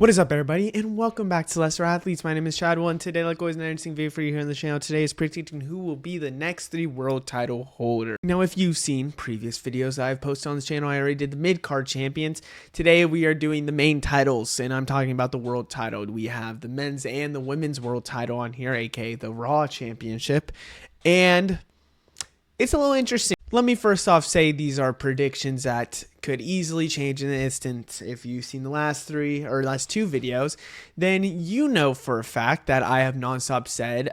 What is up, everybody, and welcome back to Lesser Athletes. My name is Chadwell, and today, like always, an interesting video for you here on the channel. Today is predicting who will be the next 3 world title holder. Now, if you've seen previous videos I've posted on this channel, I already did the mid-card champions. Today, we are doing the main titles, and I'm talking about the world title. We have the men's and the women's world title on here, aka the Raw Championship, and it's a little interesting. Let me first off say these are predictions that could easily change in an instant. If you've seen the last 2 videos, then you know for a fact that I have nonstop said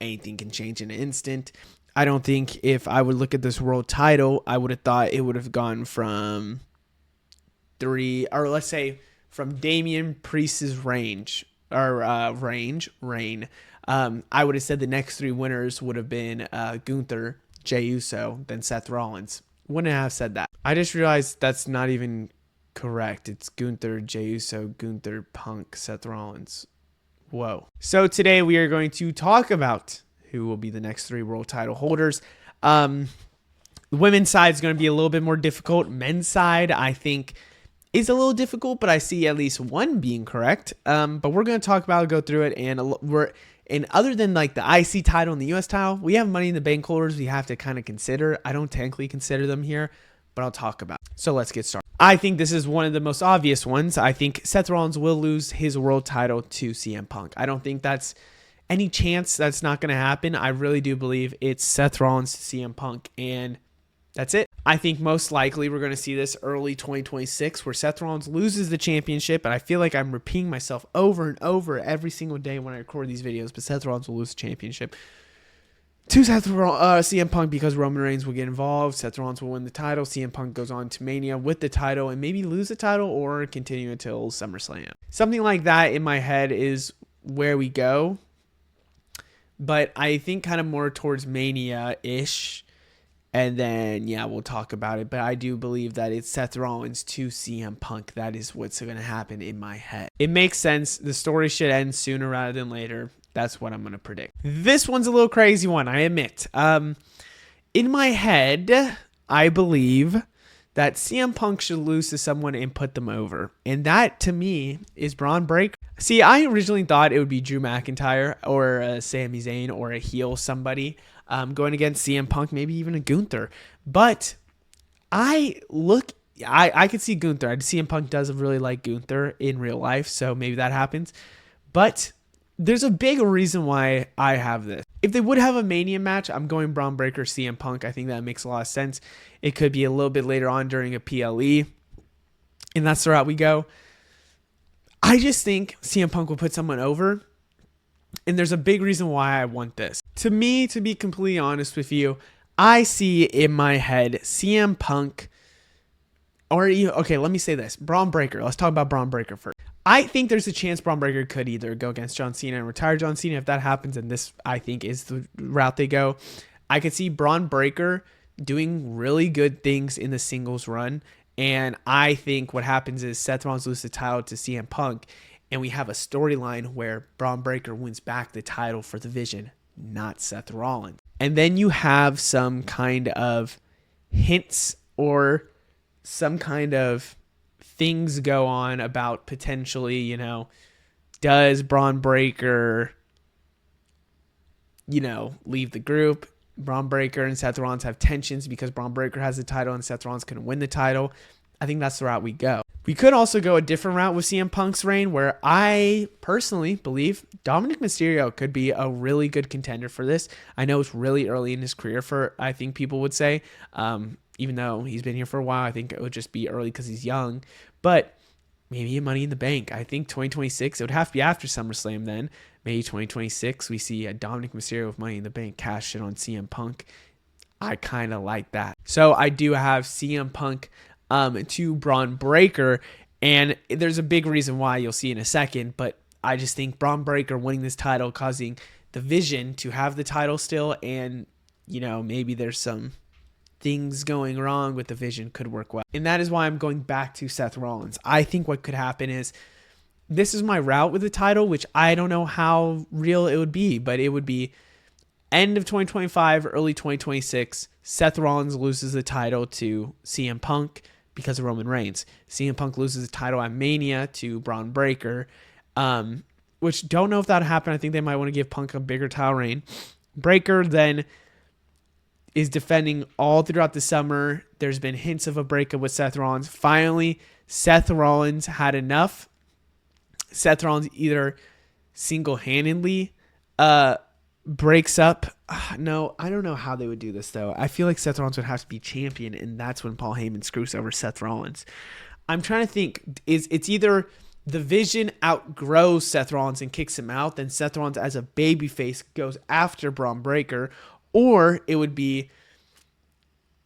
anything can change in an instant. I don't think if I would look at this world title, I would have thought it would have gone from from Damian Priest's reign. I would have said the next 3 winners would have been Gunther, Jey Uso, then Seth Rollins. Wouldn't have said that. I just realized that's not even correct. It's Gunther, Jey Uso, Gunther, Punk, Seth Rollins. Whoa. So today we are going to talk about who will be the next 3 world title holders. The women's side is going to be a little bit more difficult. Men's side, I think, is a little difficult, but I see at least one being correct. But we're going to talk about it, go through it, and other than like the IC title and the US title, we have Money in the Bank holders we have to kind of consider. I don't technically consider them here, but I'll talk about it. So let's get started. I think this is one of the most obvious ones. I think Seth Rollins will lose his world title to CM Punk. I don't think that's any chance that's not going to happen. I really do believe it's Seth Rollins to CM Punk, and that's it. I think most likely we're going to see this early 2026 where Seth Rollins loses the championship, and I feel like I'm repeating myself over and over every single day when I record these videos, but Seth Rollins will lose the championship to CM Punk because Roman Reigns will get involved. Seth Rollins will win the title. CM Punk goes on to Mania with the title and maybe lose the title or continue until SummerSlam. Something like that in my head is where we go, but I think kind of more towards Mania-ish. And then, yeah, we'll talk about it. But I do believe that it's Seth Rollins to CM Punk. That is what's going to happen in my head. It makes sense. The story should end sooner rather than later. That's what I'm going to predict. This one's a little crazy one, I admit. In my head, I believe that CM Punk should lose to someone and put them over. And that, to me, is Braun Breaker. See, I originally thought it would be Drew McIntyre or Sami Zayn or a heel somebody. Going against CM Punk, maybe even a Gunther. But I could see Gunther. CM Punk does really like Gunther in real life, so maybe that happens. But there's a big reason why I have this. If they would have a Mania match, I'm going Braun Breaker, CM Punk. I think that makes a lot of sense. It could be a little bit later on during a PLE, and that's the route we go. I just think CM Punk will put someone over. And there's a big reason why I want this. To me, to be completely honest with you, I see in my head CM Punk, okay, let me say this. Braun Breaker. Let's talk about Braun Breaker first. I think there's a chance Braun Breaker could either go against John Cena and retire John Cena. If that happens, and this, I think, is the route they go, I could see Braun Breaker doing really good things in the singles run. And I think what happens is Seth Rollins loses the title to CM Punk, and we have a storyline where Braun Breaker wins back the title for the Vision, not Seth Rollins. And then you have some kind of hints or some kind of things go on about potentially, does Braun Breaker, leave the group? Braun Breaker and Seth Rollins have tensions because Braun Breaker has the title and Seth Rollins couldn't win the title. I think that's the route we go. We could also go a different route with CM Punk's reign, where I personally believe Dominic Mysterio could be a really good contender for this. I know it's really early in his career I think people would say, even though he's been here for a while, I think it would just be early because he's young, but maybe a Money in the Bank. I think 2026, it would have to be after SummerSlam then. Maybe 2026, we see a Dominic Mysterio with Money in the Bank cash in on CM Punk. I kind of like that. So I do have CM Punk to Braun Breaker, and there's a big reason why you'll see in a second, but I just think Braun Breaker winning this title, causing the Vision to have the title still, and maybe there's some things going wrong with the Vision could work well, and that is why I'm going back to Seth Rollins. I think what could happen is this is my route with the title, which I don't know how real it would be, but it would be end of 2025, early 2026, Seth Rollins loses the title to CM Punk. because of Roman Reigns. CM Punk loses the title at Mania to Braun Breaker, which don't know if that happened. I think they might want to give Punk a bigger title reign. Breaker then is defending all throughout the summer. There's been hints of a breakup with Seth Rollins. Finally, Seth Rollins had enough. Seth Rollins either single-handedly breaks up. No, I don't know how they would do this, though. I feel like Seth Rollins would have to be champion, and that's when Paul Heyman screws over Seth Rollins. I'm trying to think. It's either the Vision outgrows Seth Rollins and kicks him out, then Seth Rollins as a babyface goes after Braun Breaker, or it would be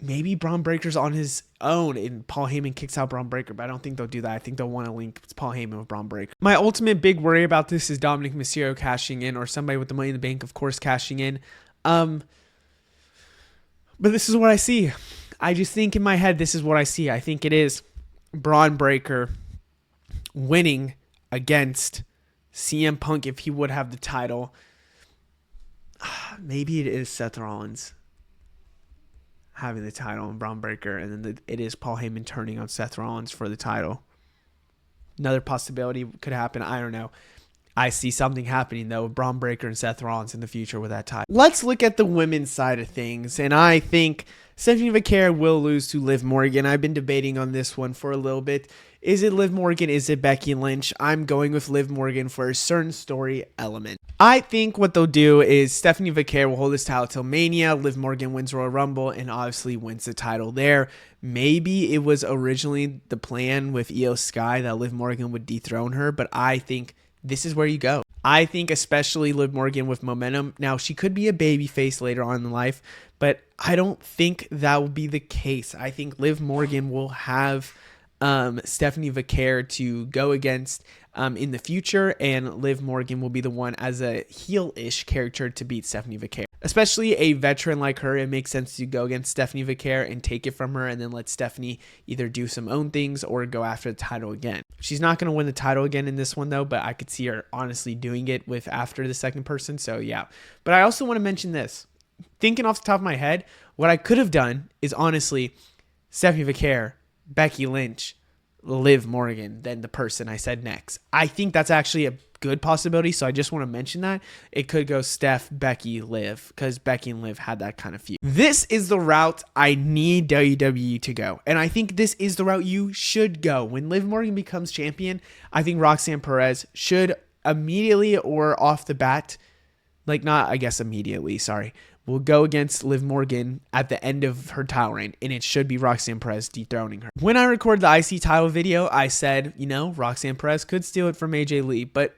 maybe Braun Breaker's on his own and Paul Heyman kicks out Braun Breaker, but I don't think they'll do that. I think they'll want to link Paul Heyman with Braun Breaker. My ultimate big worry about this is Dominic Mysterio cashing in, or somebody with the Money in the Bank, of course, cashing in. But this is what I see. I just think in my head, this is what I see. I think it is Braun Breaker winning against CM Punk if he would have the title. Maybe it is Seth Rollins having the title and Braun Breaker, and then it is Paul Heyman turning on Seth Rollins for the title. Another possibility could happen. I don't know. I see something happening, though, with Braun Breaker and Seth Rollins in the future with that title. Let's look at the women's side of things, and I think Stephanie Vaquer will lose to Liv Morgan. I've been debating on this one for a little bit. Is it Liv Morgan? Is it Becky Lynch? I'm going with Liv Morgan for a certain story element. I think what they'll do is Stephanie Vaquer will hold this title till Mania. Liv Morgan wins Royal Rumble and obviously wins the title there. Maybe it was originally the plan with Io Sky that Liv Morgan would dethrone her, but I think this is where you go. I think especially Liv Morgan with momentum. Now, she could be a babyface later on in life, but I don't think that will be the case. I think Liv Morgan will have Stephanie Vaquer to go against in the future, and Liv Morgan will be the one as a heel-ish character to beat Stephanie Vaquer. Especially a veteran like her, it makes sense to go against Stephanie Vaquer and take it from her, and then let Stephanie either do some own things or go after the title again. She's not going to win the title again in this one, though, but I could see her honestly doing it with after the second person, so yeah. But I also want to mention this. Thinking off the top of my head, what I could have done is honestly Stephanie Vaquer, Becky Lynch, Liv Morgan, then the person I said next. I think that's actually a good possibility, so I just want to mention that. It could go Steph, Becky, Liv, because Becky and Liv had that kind of feud. This is the route I need WWE to go, and I think this is the route you should go. When Liv Morgan becomes champion, I think Roxanne Perez should immediately or off the bat, like not, I guess immediately, sorry, will go against Liv Morgan at the end of her title reign, and it should be Roxanne Perez dethroning her. When I recorded the IC title video, I said, Roxanne Perez could steal it from AJ Lee, but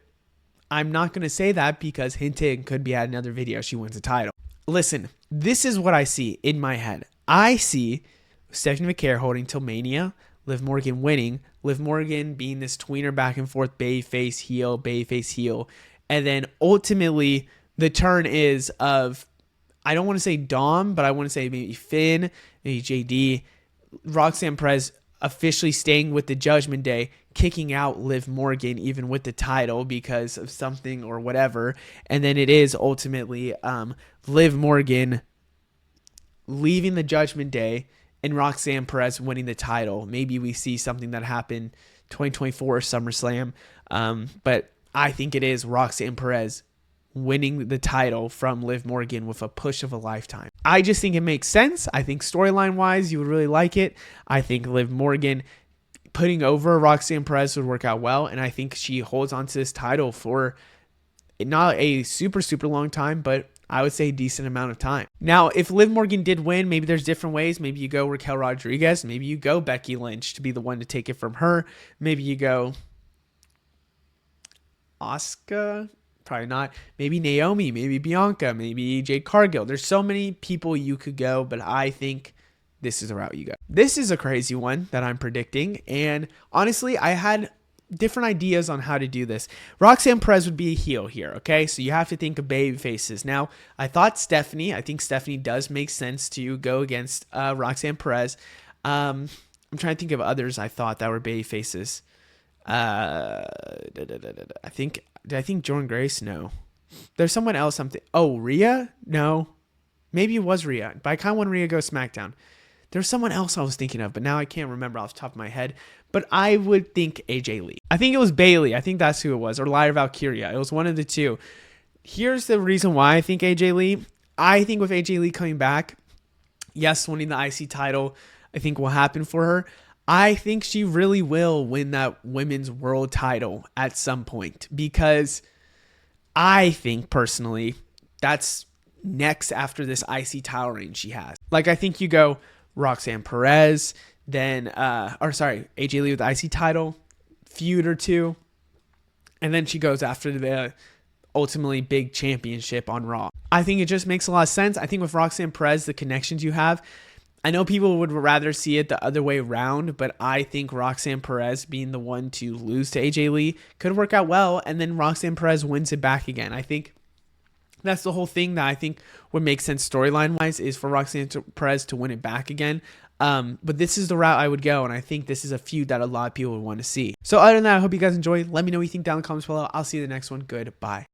I'm not going to say that because hint could be at another video she wins the title. Listen, this is what I see in my head. I see Stephanie Vaquer holding till Mania, Liv Morgan winning, Liv Morgan being this tweener back and forth, babyface heel, and then ultimately the turn is of, I don't want to say Dom, but I want to say maybe Finn, maybe JD, Roxanne Perez officially staying with the Judgment Day, kicking out Liv Morgan even with the title because of something or whatever. And then it is ultimately Liv Morgan leaving the Judgment Day and Roxanne Perez winning the title. Maybe we see something that happened 2024 SummerSlam. But I think it is Roxanne Perez winning the title from Liv Morgan with a push of a lifetime. I just think it makes sense. I think storyline wise, you would really like it. I think Liv Morgan putting over Roxanne Perez would work out well. And I think she holds on to this title for not a super long time, but I would say a decent amount of time. Now, if Liv Morgan did win, maybe there's different ways. Maybe you go Raquel Rodriguez. Maybe you go Becky Lynch to be the one to take it from her. Maybe you go Asuka. Probably not. Maybe Naomi, maybe Bianca, maybe Jade Cargill. There's so many people you could go, but I think this is the route you go. This is a crazy one that I'm predicting, and honestly, I had different ideas on how to do this. Roxanne Perez would be a heel here, okay? So you have to think of baby faces. Now, I thought Stephanie. I think Stephanie does make sense to go against Roxanne Perez. I'm trying to think of others I thought that were baby faces. I think Jordan Grace? No. There's someone else. Rhea? No. Maybe it was Rhea. But I kind of want Rhea to go SmackDown. There's someone else I was thinking of, but now I can't remember off the top of my head. But I would think AJ Lee. I think it was Bailey. I think that's who it was, or Lyra Valkyria. It was one of the two. Here's the reason why I think AJ Lee. I think with AJ Lee coming back, yes, winning the IC title, I think will happen for her. I think she really will win that women's world title at some point, because I think personally that's next after this IC title reign she has. Like, I think you go Roxanne Perez, then AJ Lee with the IC title, feud or two, and then she goes after the ultimately big championship on Raw. I think it just makes a lot of sense. I think with Roxanne Perez, the connections you have, I know people would rather see it the other way around, but I think Roxanne Perez being the one to lose to AJ Lee could work out well, and then Roxanne Perez wins it back again. I think that's the whole thing that I think would make sense storyline-wise, is for Roxanne Perez to win it back again. But this is the route I would go, and I think this is a feud that a lot of people would want to see. So other than that, I hope you guys enjoyed. Let me know what you think down in the comments below. I'll see you in the next one. Goodbye.